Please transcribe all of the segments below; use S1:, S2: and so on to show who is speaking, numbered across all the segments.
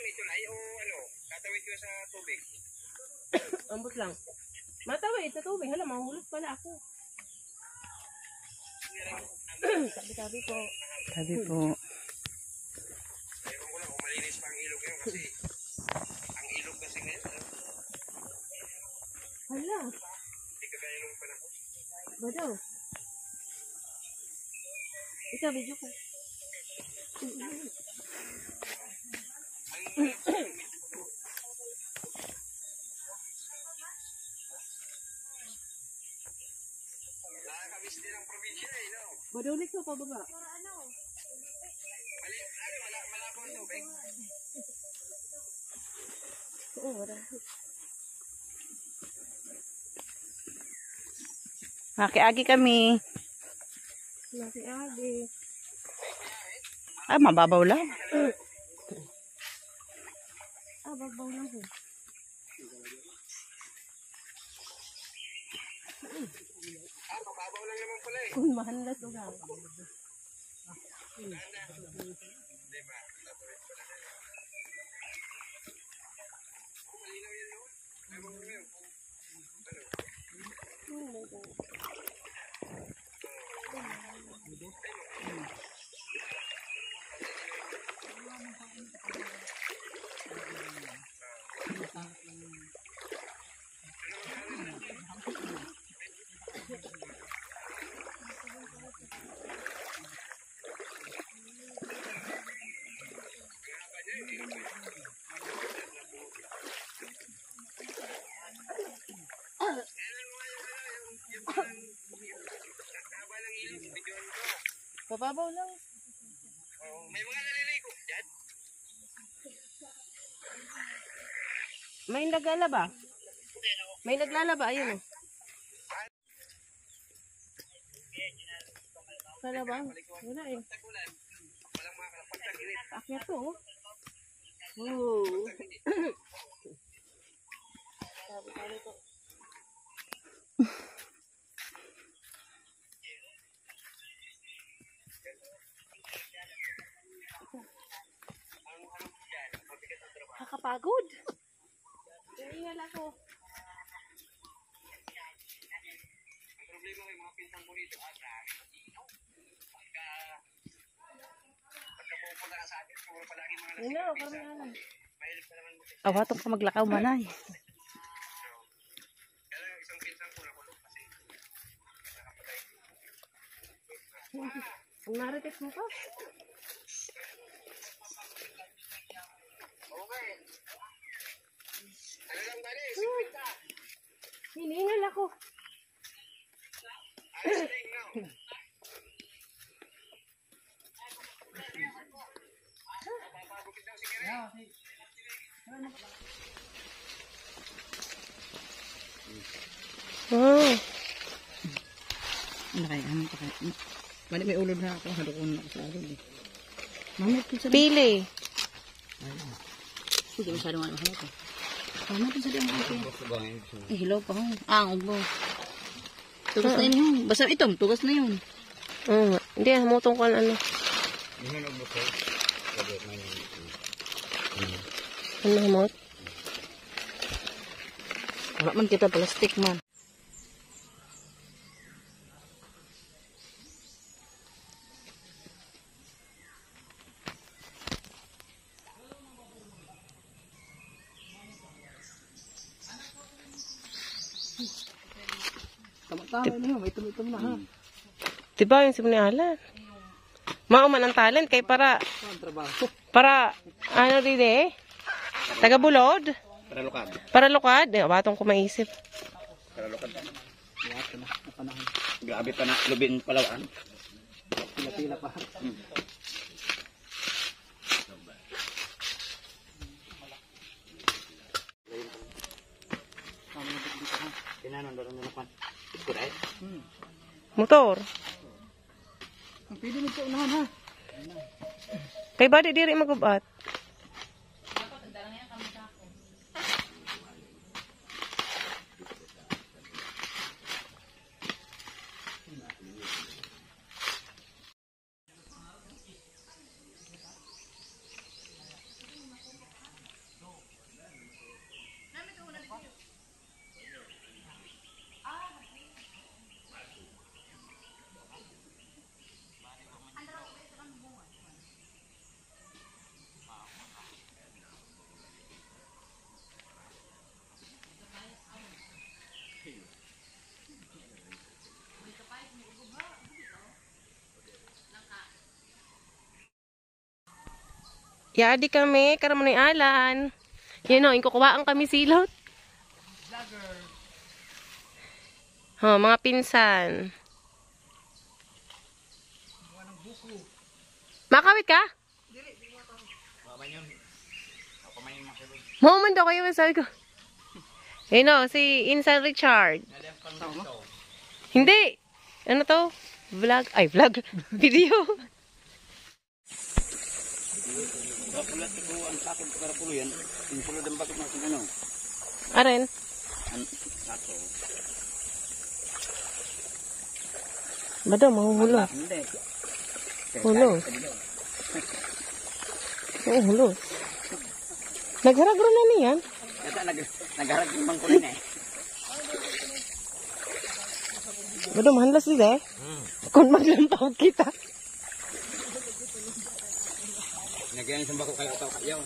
S1: may tulay o ano? Tatawid ko sa tubig.
S2: Ambot lang. Matawid sa tubig. Hala, mahulog pala ako. Sabi po.
S3: Sabi po.
S1: Ewan ko lang kung malinis pa ang ilog ngayon kasi ang ilog kasi ngayon.
S2: Hala.
S1: Hindi ka kaya nung panahon.
S2: Ba daw? Ikaw, video ko.
S1: Nakakamiss din ang probinsya eh, no?
S2: Madulik ko pa baba.
S1: Malabo ang tubig.
S2: Oo, wala.
S3: Makiagi kami.
S2: Makiagi.
S3: Ah, mababaw lang.
S2: Babaw lang po.
S1: Mababaw lang naman pala eh.
S2: Kung mahal na ito lang.
S1: Diba? Tatawid ko na kayo. Malinaw yan, no? Ewan ko ngayon kung
S2: Bababaw lang.
S1: may mga naliligo dyan.
S2: May naglalaba. May naglalaba, ayun o. Kalaba? Wala eh.
S1: Walang mga kalapagtagilit.
S2: Akyat to oh. Oo. Sabi ko. Kakapagod. Tingnan ako.
S1: Ang problema ko yung mga pinsang ko dito, pagka pupunta ka sa atin, siguro palagi mga
S2: Ano, karang
S1: mahilig pa naman mo.
S3: Awatong ka maglakaw manay.
S1: Kaya yung isang pinsang ko nakulong kasi nakapatay.
S2: Ang marites mo pa.
S1: Okay. Ano lang ba rin? Sipita.
S2: Hiningal ako.
S1: Ayos lang, no? Mapapagupit daw si Kere.
S2: Oh.
S3: Ano pa kayo? Bali may ulod na ako. Hadukon na ako sa ulod eh. Mamit ko sa
S2: Pili.
S3: Sige, masyadong ano ko. Tama din sa diyan ko. Eh, hilaw pa ho. Ah, ubo. Tugas na yun. Basta ito, tugas na yun.
S2: Hindi, hamutong ko ano. Ano hamot?
S3: Wala man kita plastic man. Tama-tama niyo, may tumitom na ha.
S2: Diba yung simulalan? Mauman ang talent kay para ano din eh? Taga Bulod?
S1: Para lukad.
S2: Para lukad? Eh, batong ko maisip.
S1: Para lukad. Grabe pa na, lubin palawaan.
S3: Pila-pila pa.
S2: Motor.
S3: Pwede mo sa unahan ha.
S2: Kay ba di diri magubat? Yadi kami, karamanay alan. Yan o, kukuhaan kami silot. Mga pinsan. Makawit ka? Moment daw kayo, sabi ko. Ayun o, si Insan Richard. Hindi. Ano to? Vlog. Ay, vlog. Video. Aren. Bado, mahuhulo. Hulo. Oo, hulo. Nagharagro na niyan.
S3: Nagharag yung mangkulin eh.
S2: Bado, mahanlas din eh. Kung maglampaw kita.
S3: Nagyan isang bako kayo ito kayo.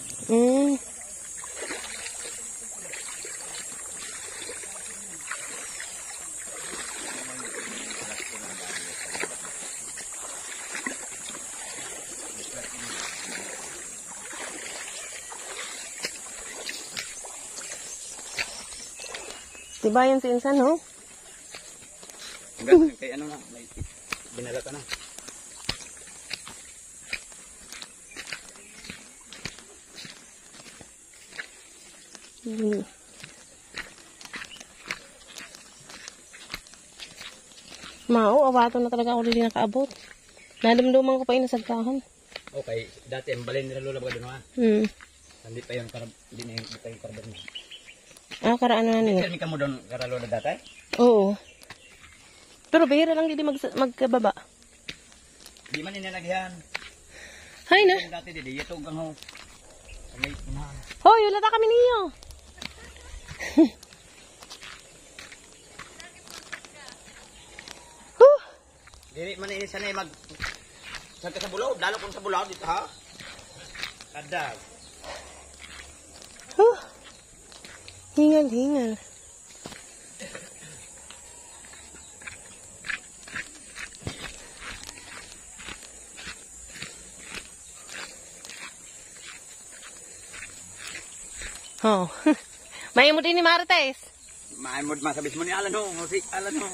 S2: Diba yan si Insan, no?
S3: Hanggang kay ano na, binalata na.
S2: Mao, awato na talaga ako rin nakaabot. Nadamduman ko pa inasagkahan.
S3: Okay, dati ang balay nila lola baga doon ha. Hindi pa yung hindi na yung karabot mo.
S2: Karaan na niya.
S3: Hindi ka mo doon karalola dati?
S2: Oo. Pero bihira lang hindi magkababa.
S3: Di man inalagyan.
S2: Hay na.
S3: Dati di yatog ang ho. May unahan.
S2: Hoy, wala ta kami niyo.
S3: Dili man ini sanay mag sa bulaw, dalo kung sa bulaw dito ha. Kadag.
S2: Hingal. Oh. May mo din ni Marites.
S3: May mo masabis mo ni Alan ho, musik Alan ho.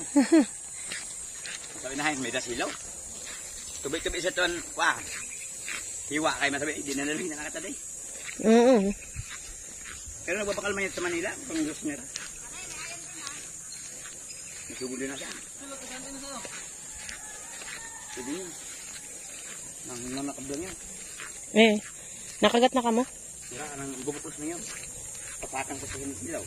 S3: Sabi na may dasilaw. Tubig-tubig sa tuwan, wah. Hiwa kay masabi, di na nalang nakataday. Pero nagbabakal man yun sa Manila, kung gusto nila. Nasugod din na siya. Sige yun. Nanakabdan yun.
S2: Nakagat na ka mo?
S3: Sira, nang bubukos na yun. Papatang ko sa hilaw.